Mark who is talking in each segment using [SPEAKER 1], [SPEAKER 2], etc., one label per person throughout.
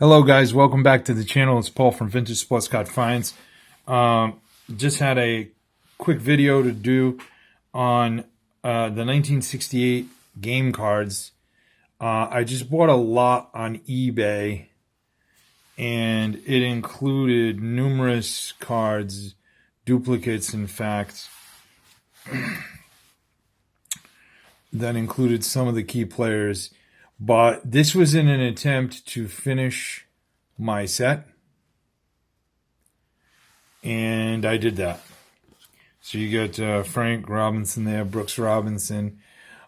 [SPEAKER 1] Hello guys, welcome back to the channel. It's Paul from Vintage Sports Card Finds. Just had a quick video to do on the 1968 game cards. I just bought a lot on eBay, and it included numerous cards, duplicates in fact, that included some of the key players. But this was in an attempt to finish my set, and I did that. So you got Frank Robinson there, Brooks Robinson,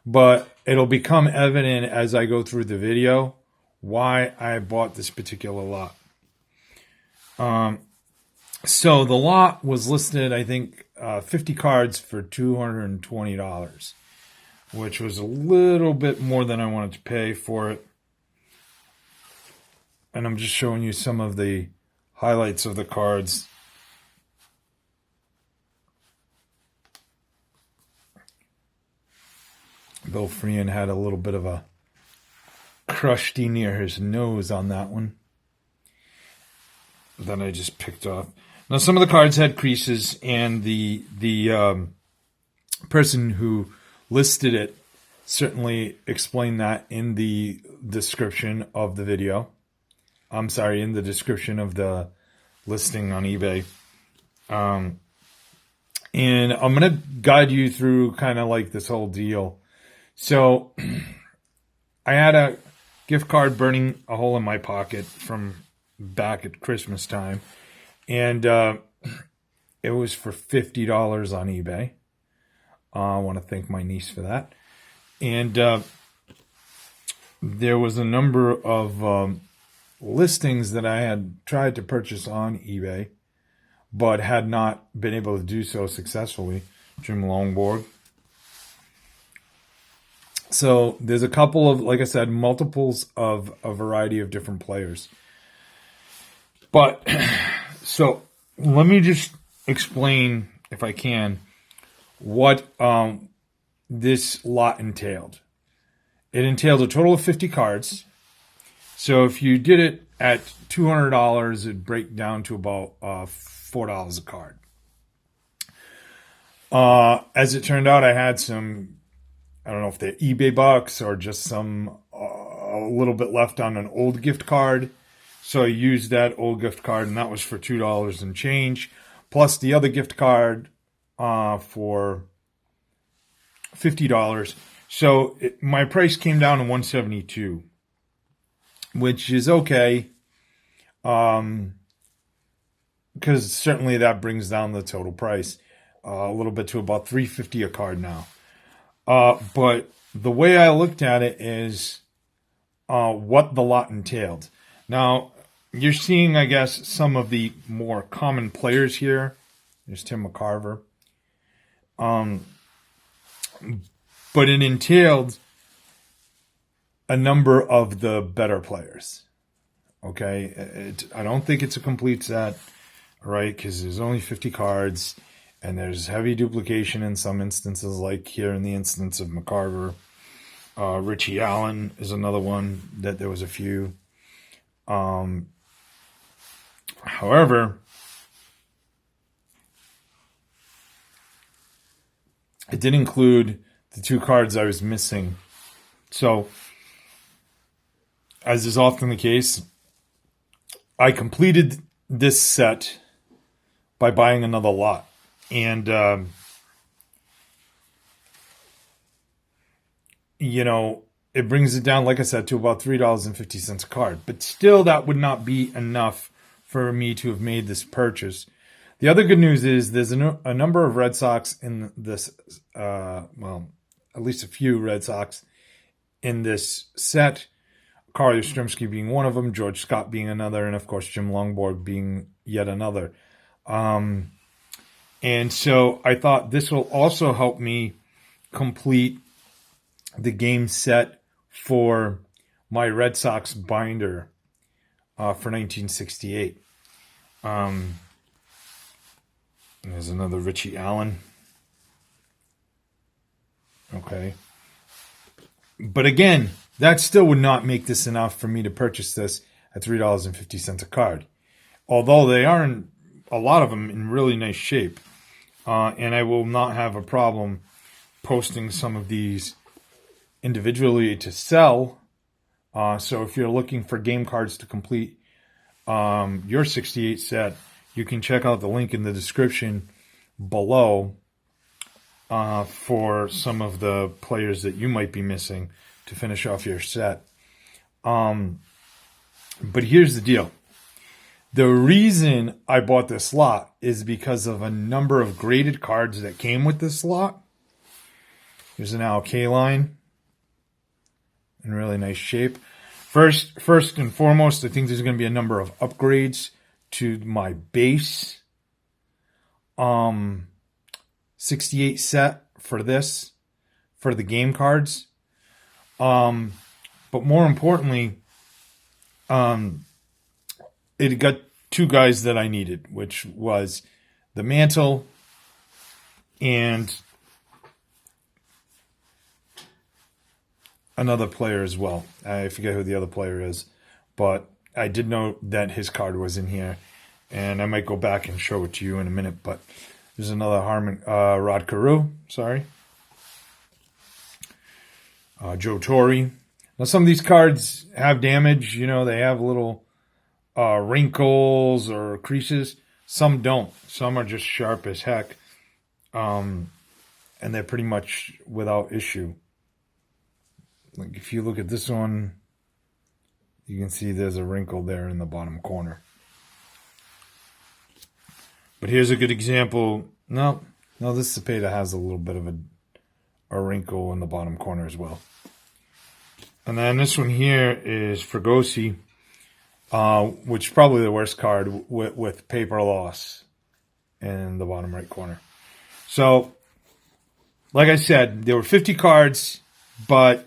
[SPEAKER 1] but it'll become evident as I go through the video why I bought this particular lot. So the lot was listed, I think, 50 cards for $220. Which was a little bit more than I wanted to pay for it. And I'm just showing you some of the highlights of the cards. Bill Freehan had a little bit of a crusty near his nose on that one that I just picked off. Now some of the cards had creases, and the person who listed it certainly explained that in the description of the video. I'm sorry, in the description of the listing on eBay. And I'm going to guide you through kind of like this whole deal. So I had a gift card burning a hole in my pocket from back at Christmas time. And it was for $50 on eBay. I want to thank my niece for that. And there was a number of listings that I had tried to purchase on eBay, but had not been able to do so successfully. Jim Longborg. So there's a couple of, like I said, multiples of a variety of different players. But, so let me just explain, if I can, what this lot entailed. It entailed a total of 50 cards. So if you did it at $200, it'd break down to about $4 a card. As it turned out, I had some, I don't know if they're eBay bucks or just some, a little bit left on an old gift card. So I used that old gift card, and that was for $2 and change, plus the other gift card for $50. So my price came down to $172, which is okay, because certainly that brings down the total price a little bit to about $350 a card now. But the way I looked at it is what the lot entailed. Now, you're seeing, I guess, some of the more common players here. There's Tim McCarver. But it entailed a number of the better players. Okay, I don't think it's a complete set, right? Because there's only 50 cards, and there's heavy duplication in some instances, like here in the instance of McCarver. Richie Allen is another one that there was a few. However, it did include the two cards I was missing. So, as is often the case, I completed this set by buying another lot. And, you know, it brings it down, like I said, to about $3.50 a card. But still, that would not be enough for me to have made this purchase. The other good news is there's a number of Red Sox in this, well, at least a few Red Sox in this set. Carl Yastrzemski being one of them, George Scott being another, and of course Jim Longborg being yet another. And so I thought this will also help me complete the game set for my Red Sox binder for 1968. There's another Richie Allen. Okay. But again, that still would not make this enough for me to purchase this at $3.50 a card. Although they are in a lot of them in really nice shape, and I will not have a problem posting some of these individually to sell. So if you're looking for game cards to complete your 68 set, you can check out the link in the description below for some of the players that you might be missing to finish off your set. But here's the deal. The reason I bought this lot is because of a number of graded cards that came with this lot. Here's an Al Kaline in really nice shape. First and foremost, I think there's going to be a number of upgrades to my base 68 set for this, for the game cards. But more importantly, it got two guys that I needed, which was the Mantle and another player as well. I forget who the other player is, but I did know that his card was in here, and I might go back and show it to you in a minute. But there's another Rod Carew, sorry. Joe Torre. Now, some of these cards have damage. You know, they have little wrinkles or creases. Some don't. Some are just sharp as heck. And they're pretty much without issue. Like if you look at this one, you can see there's a wrinkle there in the bottom corner. But here's a good example. No, this Cepeda has a little bit of a wrinkle in the bottom corner as well. And then this one here is Fregosi, which is probably the worst card with paper loss in the bottom right corner. So, like I said, there were 50 cards, but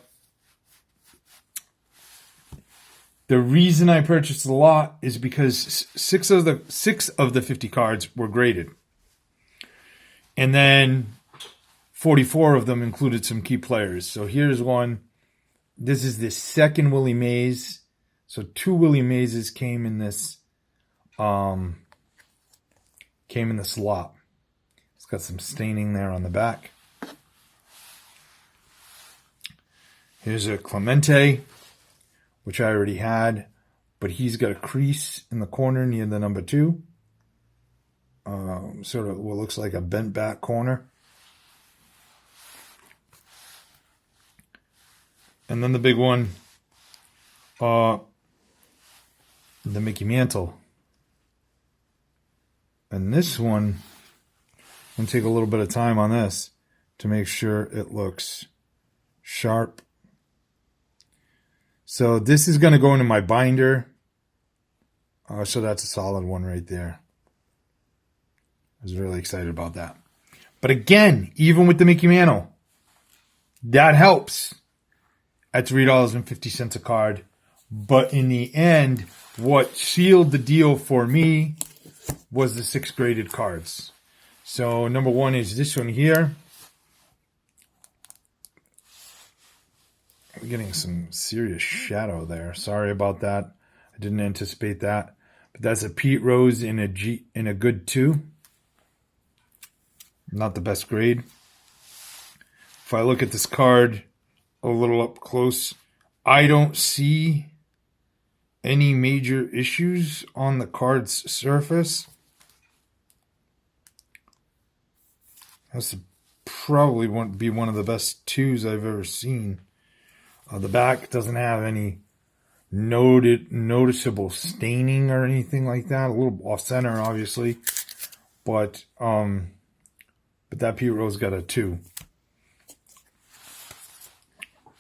[SPEAKER 1] the reason I purchased the lot is because six of the 50 cards were graded. And then 44 of them included some key players. So here's one. This is the second Willie Mays. So 2 Willie Mazes came in this lot. It's got some staining there on the back. Here's a Clemente, which I already had, but he's got a crease in the corner near the number 2. Sort of what looks like a bent back corner. And then the big one, the Mickey Mantle. And this one, I'm going to take a little bit of time on this to make sure it looks sharp. So this is going to go into my binder. So that's a solid one right there. I was really excited about that. But again, even with the Mickey Mantle, that helps at $3.50 a card. But in the end, what sealed the deal for me was the 6 graded cards. So number 1 is this one here. I'm getting some serious shadow there. Sorry about that. I didn't anticipate that. But that's a Pete Rose in a good 2. Not the best grade. If I look at this card a little up close, I don't see any major issues on the card's surface. That's probably won't be one of the best 2s I've ever seen. The back doesn't have any noticeable staining or anything like that. A little off center, obviously, but that Pete Rose got a 2.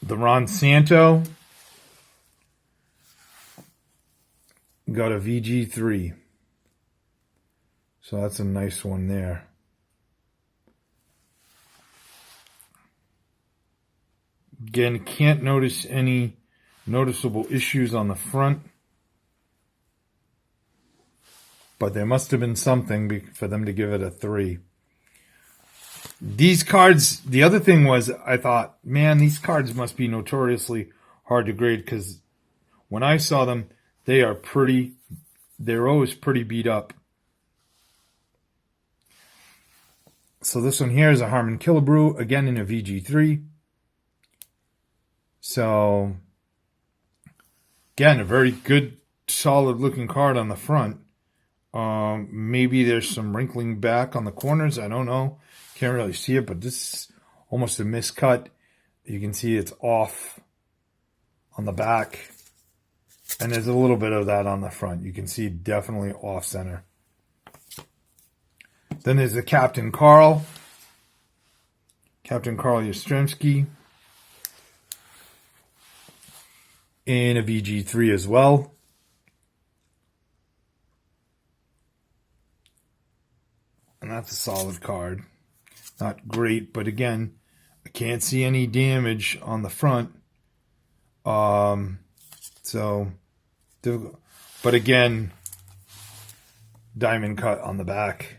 [SPEAKER 1] The Ron Santo got a VG3. So that's a nice one there. Again, can't notice any noticeable issues on the front. But there must have been something for them to give it a 3. These cards, the other thing was, I thought, man, these cards must be notoriously hard to grade, because when I saw them, they're always pretty beat up. So this one here is a Harman Killebrew, again in a VG3. So, again, a very good, solid looking card on the front. Maybe there's some wrinkling back on the corners. I don't know. Can't really see it, but this is almost a miscut. You can see it's off on the back. And there's a little bit of that on the front. You can see definitely off center. Then there's the Captain Carl Yastrzemski in a VG3 as well. And that's a solid card. Not great, but again, I can't see any damage on the front. But again, diamond cut on the back.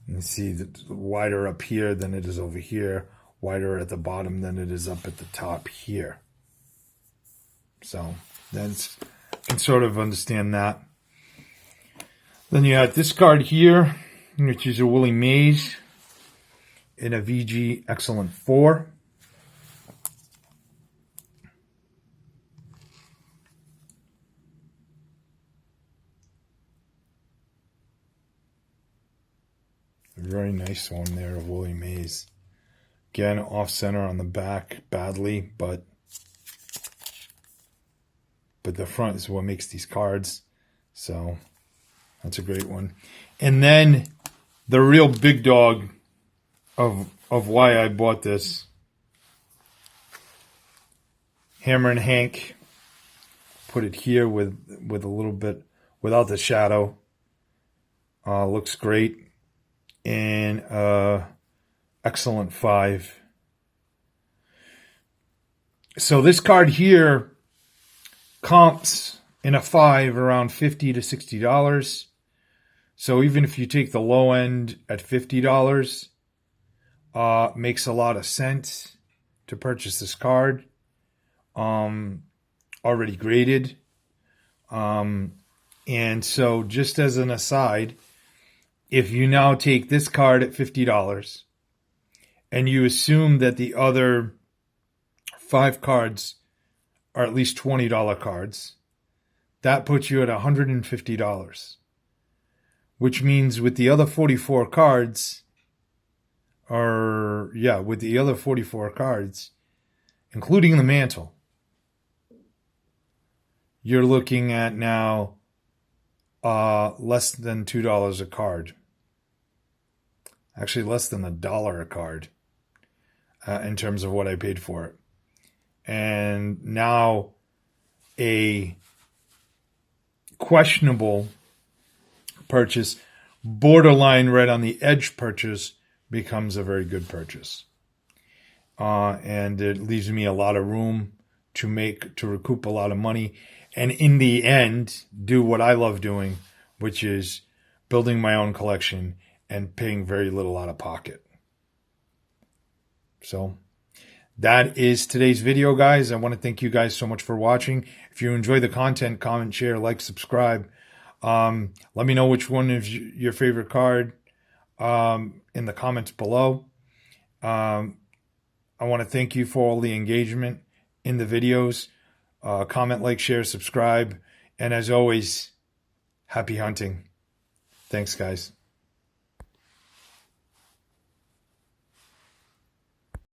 [SPEAKER 1] You can see that wider up here than it is over here, wider at the bottom than it is up at the top here. So that's, you can sort of understand that. Then you have this card here, which is a Willie Mays in a VG Excellent 4. Very nice one there of Willie Mays. Again, off center on the back badly, but the front is what makes these cards. So that's a great one. And then the real big dog of why I bought this, Hammer and Hank. Put it here with a little bit without the shadow. Looks great. In Excellent 5. So this card here comps in a 5 around $50 to $60. So even if you take the low end at $50, makes a lot of sense to purchase this card. Already graded. And so just as an aside, if you now take this card at $50 and you assume that the other 5 cards are at least $20 cards, that puts you at $150. Which means with the other 44 cards, including the Mantle, you're looking at now less than $2 a card. Actually, less than $1 a card in terms of what I paid for it. And now a questionable purchase, borderline right on the edge purchase, becomes a very good purchase. And it leaves me a lot of room to recoup a lot of money. And in the end, do what I love doing, which is building my own collection and paying very little out of pocket. So that is today's video, guys. I want to thank you guys so much for watching. If you enjoy the content, comment, share, like, subscribe. Let me know which one is your favorite card in the comments below. I want to thank you for all the engagement in the videos. Comment, like, share, subscribe. And as always, happy hunting. Thanks, guys.